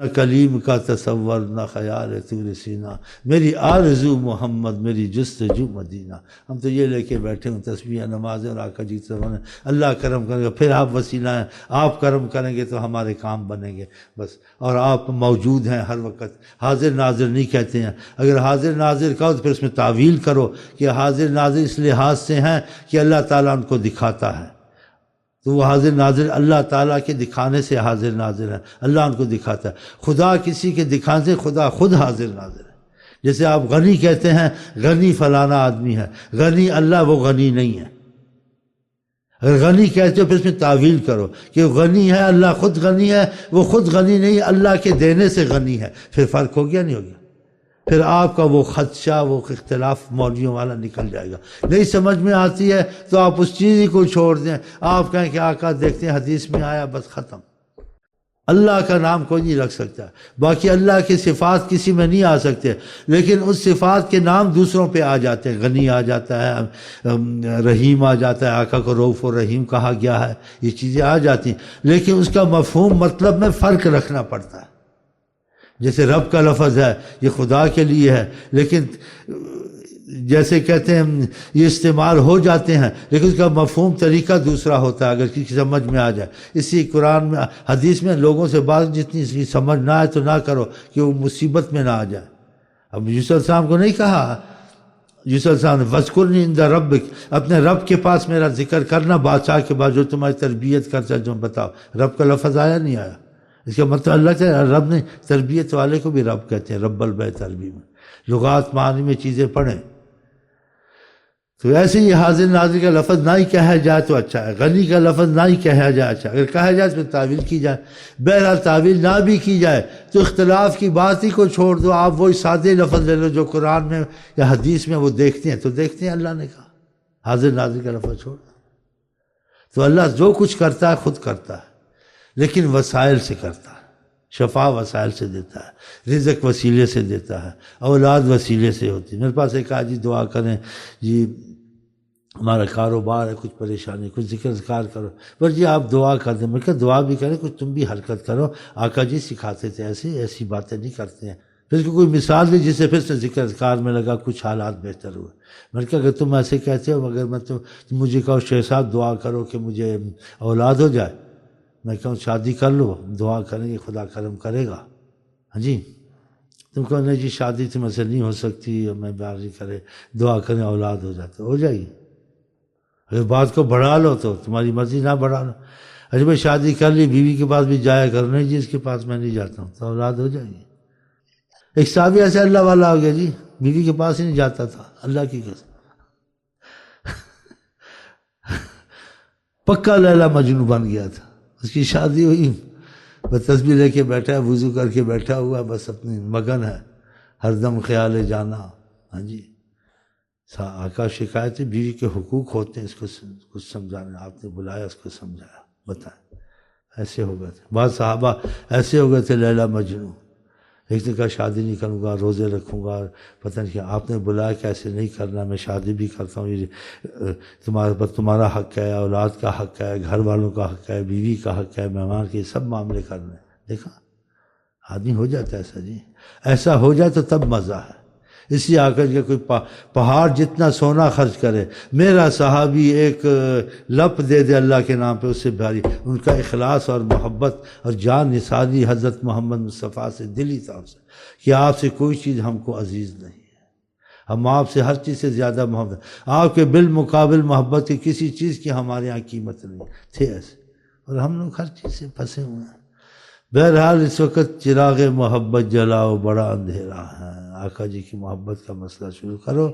نہ کلیم کا تصور نہ خیال طور سینہ، میری آرزو محمد میری جستجو مدینہ۔ ہم تو یہ لے کے بیٹھے ہوں تسبیح نمازیں اور آقا جی سے اللہ کرم کرے گا، پھر آپ وسیلہ ہیں، آپ کرم کریں گے تو ہمارے کام بنیں گے بس۔ اور آپ موجود ہیں ہر وقت، حاضر ناظر نہیں کہتے ہیں، اگر حاضر ناظر کہو تو پھر اس میں تعویل کرو کہ حاضر ناظر اس لحاظ سے ہیں کہ اللہ تعالیٰ ان کو دکھاتا ہے، تو وہ حاضر ناظر اللہ تعالیٰ کے دکھانے سے حاضر ناظر ہے، اللہ ان کو دکھاتا ہے۔ خدا کسی کے دکھانے سے خدا خود حاضر ناظر ہے۔ جیسے آپ غنی کہتے ہیں، غنی فلانا آدمی ہے، غنی اللہ وہ غنی نہیں ہے۔ اگر غنی کہتے ہو پھر اس میں تعویل کرو کہ غنی ہے، اللہ خود غنی ہے، وہ خود غنی نہیں، اللہ کے دینے سے غنی ہے، پھر فرق ہو گیا نہیں ہو گیا؟ پھر آپ کا وہ خدشہ، وہ اختلاف مولویوں والا نکل جائے گا۔ نہیں سمجھ میں آتی ہے تو آپ اس چیز کو چھوڑ دیں، آپ کہیں کہ آقا دیکھتے ہیں حدیث میں آیا بس ختم۔ اللہ کا نام کوئی نہیں رکھ سکتا، باقی اللہ کی صفات کسی میں نہیں آ سکتے، لیکن اس صفات کے نام دوسروں پہ آ جاتے ہیں۔ غنی آ جاتا ہے، رحیم آ جاتا ہے، آقا کو رؤوف و رحیم کہا گیا ہے، یہ چیزیں آ جاتی ہیں، لیکن اس کا مفہوم مطلب میں فرق رکھنا پڑتا ہے۔ جیسے رب کا لفظ ہے یہ خدا کے لیے ہے، لیکن جیسے کہتے ہیں یہ استعمال ہو جاتے ہیں، لیکن اس کا مفہوم طریقہ دوسرا ہوتا ہے، اگر کسی سمجھ میں آ جائے۔ اسی قرآن میں حدیث میں لوگوں سے بات جتنی اس کی سمجھ نہ آئے تو نہ کرو کہ وہ مصیبت میں نہ آ جائے۔ اب یوسف صاحب کو نہیں کہا، یوسف صاحب نے وَاذْكُرْنِي عِنْدَ رَبِّكَ، اپنے رب کے پاس میرا ذکر کرنا بادشاہ کے بعد، جو تمہاری تربیت کرتا ہے، جو بتاؤ۔ رب کا لفظ آیا نہیں آیا؟ اس کا مطلب اللہ کے رب نے تربیت والے کو بھی رب کہتے ہیں، رب البیت عربی میں، لغات معانی میں چیزیں پڑھیں۔ تو ایسے ہی حاضر ناظر کا لفظ نہ ہی کہا جائے تو اچھا ہے، غنی کا لفظ نہ ہی کہا جائے اچھا، اگر کہا جائے تو تعویل کی جائے۔ بہرحال تعویل نہ بھی کی جائے تو اختلاف کی بات ہی کو چھوڑ دو، آپ وہی سادے لفظ لے لو جو قرآن میں یا حدیث میں وہ دیکھتے ہیں، تو دیکھتے ہیں اللہ نے کہا، حاضر ناظر کا لفظ چھوڑ دو۔ تو اللہ جو کچھ کرتا ہے خود کرتا ہے، لیکن وسائل سے کرتا ہے، شفا وسائل سے دیتا ہے، رزق وسیلے سے دیتا ہے، اولاد وسیلے سے ہوتی ہے۔ میرے پاس ایک جی دعا کریں جی ہمارا کاروبار ہے، کچھ پریشانی، کچھ ذکر اذکار کرو، پر جی آپ دعا کر دیں۔ میں کہا دعا بھی کریں، کچھ تم بھی حرکت کرو، آقا جی سکھاتے تھے، ایسی باتیں نہیں کرتے ہیں۔ پھر کوئی مثال دی جس سے پھر سے ذکر اذکار میں لگا، کچھ حالات بہتر ہوئے۔ میں نے کہا اگر تم ایسے کہتے ہو، مگر میں تم مجھے کہو شیخ صاحب دعا کرو کہ مجھے اولاد ہو جائے، میں کہوں شادی کر لو، دعا کریں گے خدا کرم کرے گا۔ ہاں جی، تم کہو نہیں جی شادی تم سے نہیں ہو سکتی، میں باری کرے دعا کریں اولاد ہو جاتا، ہو جائے گی۔ اگر بات کو بڑھا لو تو تمہاری مرضی، نہ بڑھا لو۔ اچھا بھائی شادی کر لی، بیوی کے پاس بھی جایا کرو، نہیں جی اس کے پاس میں نہیں جاتا ہوں، تو اولاد ہو جائے گی۔ ایک صحابی ایسے اللہ والا ہو گیا جی، بیوی کے پاس ہی نہیں جاتا تھا، اللہ کی قسم، پکا لیلا مجنون بن گیا تھا۔ اس کی شادی ہوئی، بس تسبیح لے کے بیٹھا ہے، وضو کر کے بیٹھا ہوا، بس اپنی مگن ہے، ہر دم خیال جانا۔ ہاں جی، آقا شکایت ہے، بیوی کے حقوق ہوتے ہیں، اس کو کچھ سمجھانا، آپ نے بلایا اس کو سمجھایا، بتائیں۔ ایسے ہو گئے تھے بعض صحابہ، ایسے ہو گئے تھے لیلا مجنون۔ ایک نے کہا شادی نہیں کروں گا، روزے رکھوں گا، پتہ نہیں کیا، آپ نے بلایا کہ ایسے نہیں کرنا، میں شادی بھی کرتا ہوں، یہ تمہارے پر تمہارا حق ہے، اولاد کا حق ہے، گھر والوں کا حق ہے، بیوی کا حق ہے، مہمان کے سب معاملے کرنے۔ دیکھا آدمی ہو جاتا ہے ایسا جی، ایسا ہو جائے تو تب مزہ ہے۔ اسی آ کر کے کوئی پہاڑ جتنا سونا خرچ کرے، میرا صحابی ایک لپ دے دے اللہ کے نام پہ، اس سے بھاری ان کا اخلاص اور محبت اور جان نثاری حضرت محمد مصطفیٰ سے دلی طور سے کہ آپ سے کوئی چیز ہم کو عزیز نہیں ہے، ہم آپ سے ہر چیز سے زیادہ محبت، آپ کے بالمقابل محبت کی کسی چیز کی ہمارے یہاں قیمت نہیں تھے ایسے، اور ہم لوگ ہر چیز سے پھنسے ہوئے ہیں۔ بہرحال اس وقت چراغ محبت جلاؤ، بڑا اندھیرا ہے، آقا جی کی محبت کا مسئلہ شروع کرو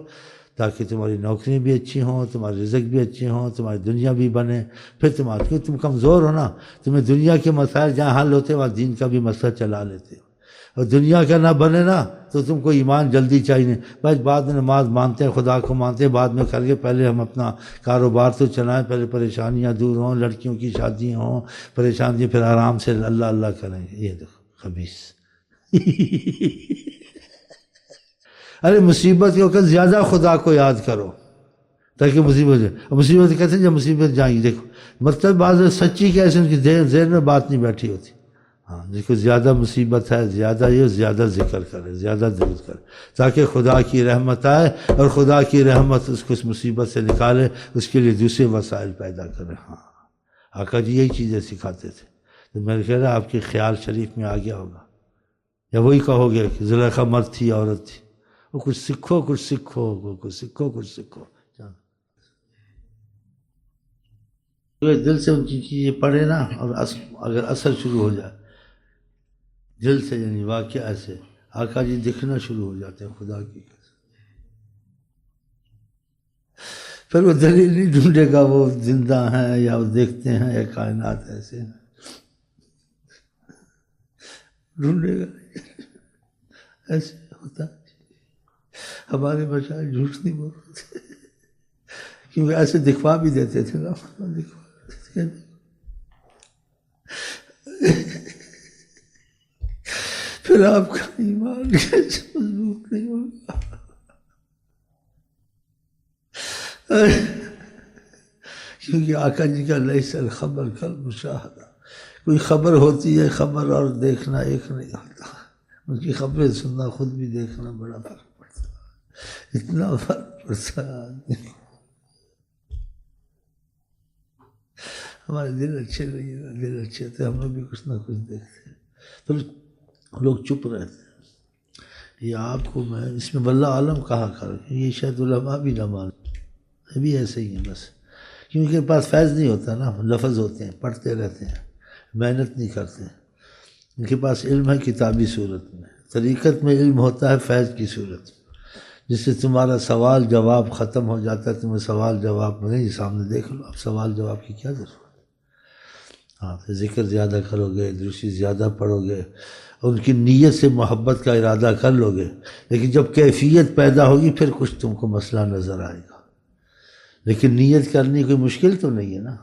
تاکہ تمہاری نوکری بھی اچھی ہوں، تمہارے رزق بھی اچھے ہوں، تمہاری دنیا بھی بنے۔ پھر کیونکہ تم کمزور ہو نا، تمہیں دنیا کے مسائل جہاں حل ہوتے وہاں دین کا بھی مسئلہ چلا لیتے ہو، اور دنیا کا نہ بنے نا تو تم کو ایمان جلدی چاہیے نہیں، بس بعد میں نماز مانتے ہیں، خدا کو مانتے ہیں، بعد میں کر کے پہلے ہم اپنا کاروبار تو چلائیں، پہلے پریشانیاں دور ہوں، لڑکیوں کی شادیاں ہوں، پریشانی، پھر آرام سے اللہ اللہ کریں گے۔ یہ دیکھو خبیث۔ ارے مصیبت کے وقت زیادہ خدا کو یاد کرو تاکہ مصیبت کہتے ہیں جب مصیبت جائیں گی، دیکھو مطلب بعض سچی کیسے ان کی ذہن میں بات نہیں بیٹھی ہوتی، ہاں جس کو زیادہ مصیبت ہے زیادہ یہ زیادہ ذکر کرے زیادہ درود کرے تاکہ خدا کی رحمت آئے اور خدا کی رحمت اس کو اس مصیبت سے نکالے، اس کے لیے دوسرے وسائل پیدا کرے۔ ہاں آقا جی یہی چیزیں سکھاتے تھے۔ تو میں کہہ رہا آپ کے خیال شریف میں آ گیا ہوگا، یا وہی کہو گے کہ زلیخا مرد تھی عورت تھی، وہ کچھ سیکھو کچھ سیکھو کچھ سیکھو کچھ سیکھو، دل سے ان کی چیزیں پڑھے نا، اور اگر اثر شروع ہو جائے دل سے، یعنی واقعہ ایسے آقا جی دکھنا شروع ہو جاتے ہیں خدا کی۔ پھر وہ دلیل نہیں ڈھونڈے گا وہ زندہ ہیں یا وہ دیکھتے ہیں یا کائنات ایسے ہیں، ڈھونڈے گا ایسے ہوتا ہے۔ ہمارے مشائخ جھوٹ نہیں بول رہے تھے، کیونکہ ایسے دکھوا بھی دیتے تھے نا، دکھوا دیتے تھے۔ پھر آپ کا ایمان کیسے مضبوط نہیں ہوگا؟ کیونکہ آقا جی کا لیس الخبر کالمشاہدہ، کوئی خبر ہوتی ہے، خبر اور دیکھنا ایک نہیں ہوتا، ان کی خبریں سننا خود بھی دیکھنا بڑا فرق پڑتا ہے، اتنا فرق پڑتا ہے۔ ہمارے دل اچھے نہیں، دل اچھے تھے ہم لوگ بھی کچھ نہ کچھ دیکھتے ہیں، پھر لوگ چپ رہتے ہیں۔ یہ آپ کو میں اس میں واللہ عالم کہا کر، یہ شاید علماء بھی نہ مانیں، یہ بھی ایسے ہی ہیں بس، کیونکہ ان پاس فیض نہیں ہوتا نا، لفظ ہوتے ہیں پڑھتے رہتے ہیں، محنت نہیں کرتے ہیں، ان کے پاس علم ہے کتابی صورت میں، طریقت میں علم ہوتا ہے فیض کی صورت میں، جس سے تمہارا سوال جواب ختم ہو جاتا ہے، تمہیں سوال جواب نہیں سامنے دیکھ لو، اب سوال جواب کی کیا ضرورت؟ ہاں پھر ذکر زیادہ کرو گے، درشی زیادہ پڑھو گے، ان کی نیت سے محبت کا ارادہ کر لو گے، لیکن جب کیفیت پیدا ہوگی پھر کچھ تم کو مسئلہ نظر آئے گا، لیکن نیت کرنی کوئی مشکل تو نہیں ہے نا،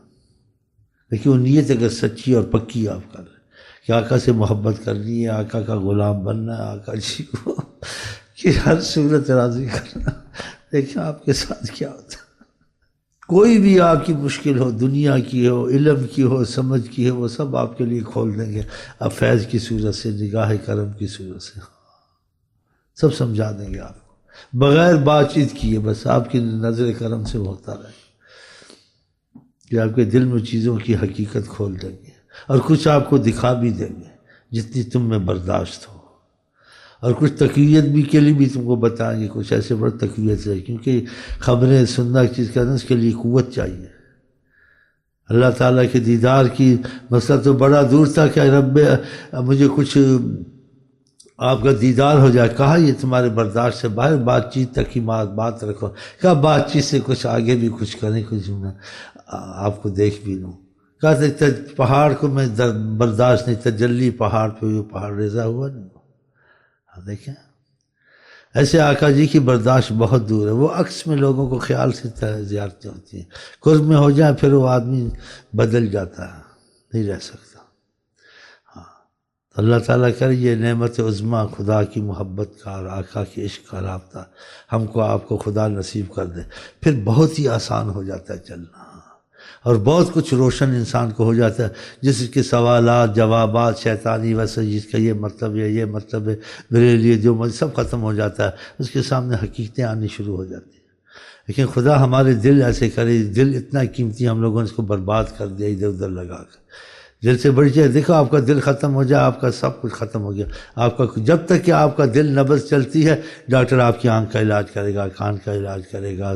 لیکن وہ نیت اگر سچی اور پکی آپ کر رہے کہ آقا سے محبت کرنی ہے، آقا کا غلام بننا ہے، آقا جی کو کہ ہر صورت راضی کرنا، دیکھیں آپ کے ساتھ کیا ہوتا ہے۔ کوئی بھی آپ کی مشکل ہو، دنیا کی ہو، علم کی ہو، سمجھ کی ہو، وہ سب آپ کے لیے کھول دیں گے، اب فیض کی صورت سے، نگاہ کرم کی صورت سے سب سمجھا دیں گے آپ کو، بغیر بات چیت کیے، بس آپ کی نظر کرم سے ہوتا رہے کہ آپ کے دل میں چیزوں کی حقیقت کھول دیں گے، اور کچھ آپ کو دکھا بھی دیں گے جتنی تم میں برداشت ہو، اور کچھ تقویت بھی کے لیے بھی تم کو بتائیں گے، کچھ ایسے بڑے تقویت سے، کیونکہ خبریں سننا ایک چیز کرنا اس کے لیے قوت چاہیے۔ اللہ تعالیٰ کے دیدار کی مسئلہ تو بڑا دور تھا کہ رب مجھے کچھ آپ کا دیدار ہو جائے، کہا یہ تمہارے برداشت سے باہر، بات چیت تک ہی بات رکھو، کہا بات چیت سے کچھ آگے بھی کچھ کریں، کچھ آپ کو دیکھ بھی لوں، کہا پہاڑ کو میں برداشت نہیں، تجلی پہاڑ پہ ہوئی، پہاڑ ریزا ہوا نہیں، دیکھیں ایسے آقا جی کی برداشت بہت دور ہے، وہ عکس میں لوگوں کو خیال سے زیارتیں ہوتی ہیں، قرب میں ہو جائیں پھر وہ آدمی بدل جاتا ہے، نہیں رہ سکتا۔ ہاں تو اللہ تعالیٰ کرے یہ نعمت عظمیٰ خدا کی محبت کا اور آقا کے عشق کا رابطہ ہم کو آپ کو خدا نصیب کر دے، پھر بہت ہی آسان ہو جاتا ہے چلنا، اور بہت کچھ روشن انسان کو ہو جاتا ہے، جس کے سوالات جوابات شیطانی ویسے جس کا یہ مطلب ہے یہ مطلب ہے میرے لیے جو سب ختم ہو جاتا ہے، اس کے سامنے حقیقتیں آنی شروع ہو جاتی ہیں۔ لیکن خدا ہمارے دل ایسے کرے، دل اتنا قیمتی ہم لوگوں نے اس کو برباد کر دیا ادھر ادھر لگا کر، دل سے بڑی چیز دیکھو، آپ کا دل ختم ہو جائے آپ کا سب کچھ ختم ہو گیا، آپ کا جب تک کہ آپ کا دل نبض چلتی ہے ڈاکٹر آپ کی آنکھ کا علاج کرے گا، کان کا علاج کرے گا،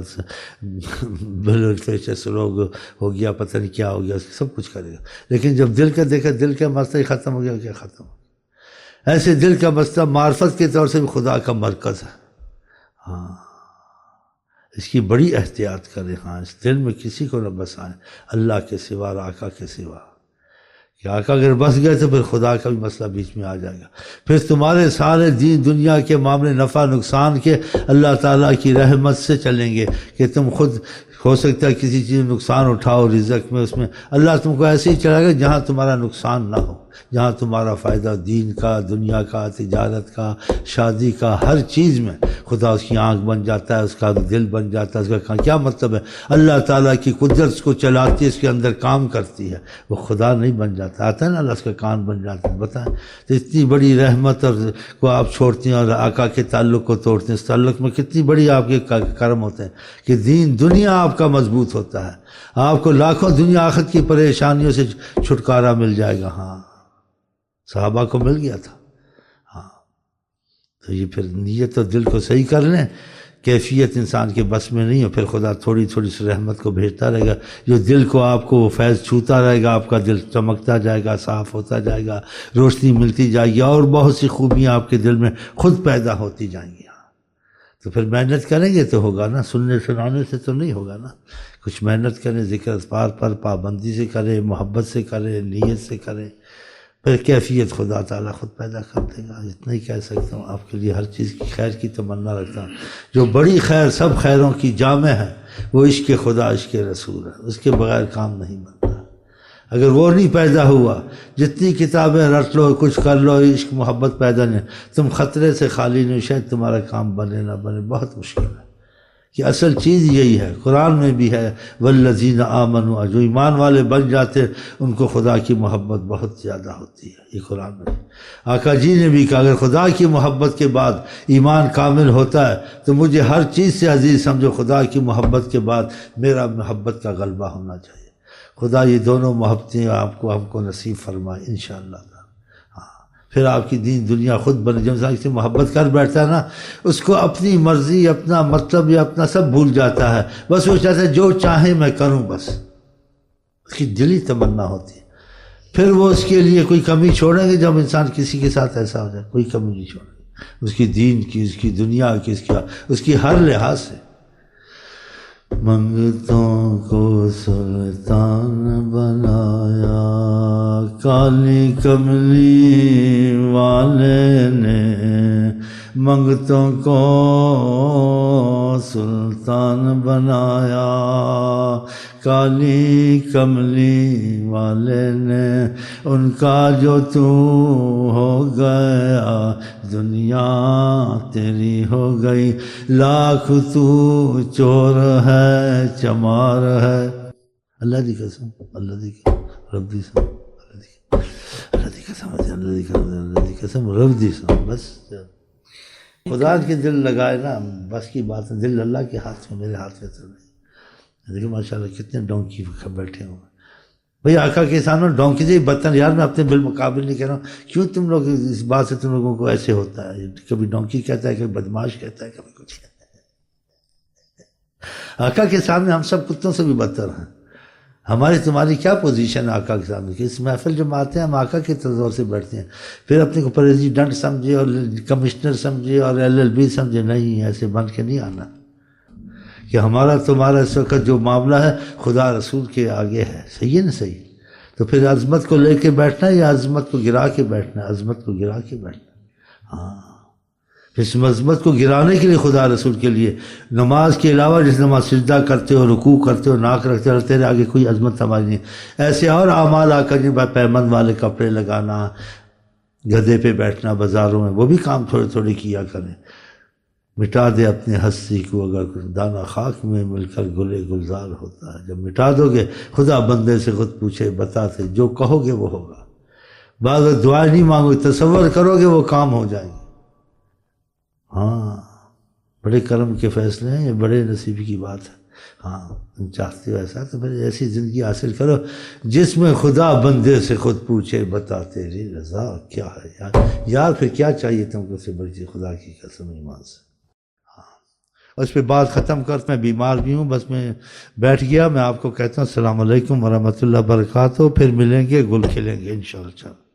بلڈ پریشر سلوگ ہو گیا، پتہ نہیں کیا ہو گیا، سب کچھ کرے گا، لیکن جب دل کا دیکھا دل کا مسئلہ ختم ہو گیا، کیا ختم ہو گیا؟ ایسے دل کا مسئلہ معرفت کے طور سے بھی خدا کا مرکز ہے، ہاں اس کی بڑی احتیاط کریں، ہاں اس دل میں کسی کو نہ بسائیں اللہ کے سوا اور آقا کے سوا، کہ آقا اگر بس گئے تو پھر خدا کا بھی مسئلہ بیچ میں آ جائے گا، پھر تمہارے سارے دین دنیا کے معاملے نفع نقصان کے اللہ تعالیٰ کی رحمت سے چلیں گے، کہ تم خود ہو سکتا ہے کسی چیز میں نقصان اٹھاؤ رزق میں، اس میں اللہ تم کو ایسے ہی چلائے گا جہاں تمہارا نقصان نہ ہو، جہاں تمہارا فائدہ دین کا، دنیا کا، تجارت کا، شادی کا، ہر چیز میں خدا اس کی آنکھ بن جاتا ہے، اس کا دل بن جاتا ہے، اس کا کیا مطلب ہے؟ اللہ تعالیٰ کی قدرت اس کو چلاتی ہے، اس کے اندر کام کرتی ہے، وہ خدا نہیں بن جاتا، آتا ہے نا اللہ اس کا کان بن جاتا ہے۔ بتائیں تو اتنی بڑی رحمت اور کو آپ چھوڑتے ہیں اور آقا کے تعلق کو توڑتے ہیں، اس تعلق میں کتنی بڑی آپ کے کرم ہوتے ہیں کہ دین دنیا آپ کا مضبوط ہوتا ہے، آپ کو لاکھوں دنیا آخرت کی پریشانیوں سے چھٹکارا مل جائے گا۔ ہاں صحابہ کو مل گیا تھا۔ ہاں تو یہ پھر نیت اور دل کو صحیح کر لیں، کیفیت انسان کے بس میں نہیں ہو، پھر خدا تھوڑی تھوڑی سی رحمت کو بھیجتا رہے گا، جو دل کو آپ کو فیض چھوتا رہے گا، آپ کا دل چمکتا جائے گا، صاف ہوتا جائے گا، روشنی ملتی جائے گی، اور بہت سی خوبیاں آپ کے دل میں خود پیدا ہوتی جائیں گی۔ تو پھر محنت کریں گے تو ہوگا نا، سننے سنانے سے تو نہیں ہوگا نا، کچھ محنت کریں، ذکر اذکار پر پابندی سے کریں، محبت سے کریں، نیت سے کریں، پھر کیفیت خدا تعالیٰ خود پیدا کر دے گا۔ اتنا ہی کہہ سکتا ہوں، آپ کے لیے ہر چیز کی خیر کی تمنا رکھتا ہوں۔ جو بڑی خیر سب خیروں کی جامع ہے وہ عشق خدا عشق رسول ہے، اس کے بغیر کام نہیں بنتا۔ اگر وہ نہیں پیدا ہوا، جتنی کتابیں رٹ لو، کچھ کر لو، عشق محبت پیدا نہیں، تم خطرے سے خالی نہیں، شاید تمہارا کام بنے نہ بنے، بہت مشکل ہے۔ کہ اصل چیز یہی ہے، قرآن میں بھی ہے والذین آمنوا، جو ایمان والے بن جاتے ان کو خدا کی محبت بہت زیادہ ہوتی ہے، یہ قرآن میں۔ آقا جی نے بھی کہا اگر خدا کی محبت کے بعد ایمان کامل ہوتا ہے تو مجھے ہر چیز سے عزیز سمجھو، خدا کی محبت کے بعد میرا محبت کا غلبہ ہونا چاہیے۔ خدا یہ دونوں محبتیں آپ کو ہم کو نصیب فرمائے انشاءاللہ۔ پھر آپ کی دین دنیا خود بنے۔ جب انسان سے محبت کر بیٹھتا ہے نا، اس کو اپنی مرضی، اپنا مطلب یا اپنا سب بھول جاتا ہے، بس وہ چاہتا ہے جو چاہے میں کروں، بس اس کی دلی تمنا ہوتی ہے۔ پھر وہ اس کے لیے کوئی کمی چھوڑیں گے؟ جب انسان کسی کے ساتھ ایسا ہو جائے کوئی کمی نہیں چھوڑیں گے، اس کی دین کی، اس کی دنیا کی، اس کی ہر لحاظ سے۔ منگتوں کو سلطان بنایا کالی کملی والے نے، منگتوں کو سلطان بنایا کالی کملی والے نے، ان کا جو تو ہو گیا دنیا تیری ہو گئی، لاکھ تو چور ہے چمار ہے۔ اللہ دی قسم، اللہ دی رب دی قسم، اللہ دی قسم، اللہ دی قسم، رب دی قسم۔ بس خدا کے دل لگائے نا، بس کی بات ہے، دل اللہ کے ہاتھ میں، میرے ہاتھ میں تو نہیں۔ دیکھیں ماشاءاللہ کتنے ڈونکی بیٹھے ہوئے بھئی، آقا کے سامنے ڈونکی سے ہی بدتر۔ یار میں اپنے بالمقابل نہیں کہہ رہا ہوں، کیوں تم لوگ اس بات سے تم لوگوں کو ایسے ہوتا ہے؟ کبھی ڈونکی کہتا ہے، کبھی بدماش کہتا ہے، کبھی کچھ کہتا ہے۔ آقا کے سامنے ہم سب کتوں سے بھی بدتر ہیں۔ ہماری تمہاری کیا پوزیشن ہے آقا کے سامنے؟ کہ اس محفل جب آتے ہیں ہم آقا کے طور سے بیٹھتے ہیں، پھر اپنے کو پریزیڈنٹ سمجھے اور کمشنر سمجھے اور LLB سمجھے، نہیں، ایسے بن کے نہیں آنا کہ ہمارا تمہارا اس وقت جو معاملہ ہے خدا رسول کے آگے ہے۔ صحیح ہے نا؟ صحیح۔ تو پھر عظمت کو لے کے بیٹھنا ہے یا عظمت کو گرا کے بیٹھنا ہے؟ عظمت کو گرا کے بیٹھنا۔ ہاں، اس عظمت کو گرانے کے لیے خدا رسول کے لیے نماز کے علاوہ، جس نماز سجدہ کرتے ہو، رکوع کرتے ہو، ناک رکھتے ہو، تیرے آگے کوئی عظمت ہماری نہیں۔ ایسے اور اعمال آ کر جن پیمند والے کپڑے لگانا، گدھے پہ بیٹھنا بازاروں میں، وہ بھی کام تھوڑے تھوڑے کیا کریں۔ مٹا دے اپنے ہستی کو اگر دانہ خاک میں مل کر گلے گلزار ہوتا ہے۔ جب مٹا دو گے خدا بندے سے خود پوچھے بتاتے، جو کہو گے وہ ہوگا۔ بعض دعائیں نہیں مانگو، تصور کرو گے وہ کام ہو جائیں گے۔ ہاں، بڑے کرم کے فیصلے ہیں، یہ بڑے نصیب کی بات ہے۔ ہاں، تم چاہتے ہو ایسا تو پھر ایسی زندگی حاصل کرو جس میں خدا بندے سے خود پوچھے بتا تیری رضا کیا ہے۔ یار پھر کیا چاہیے تم کو سے بڑی خدا کی قسم ایمان سے۔ اس پہ بات ختم کر، میں بیمار بھی ہوں، بس میں بیٹھ گیا۔ میں آپ کو کہتا ہوں السلام علیکم ورحمۃ اللہ وبرکاتہ، پھر ملیں گے، گل کھلیں گے انشاءاللہ۔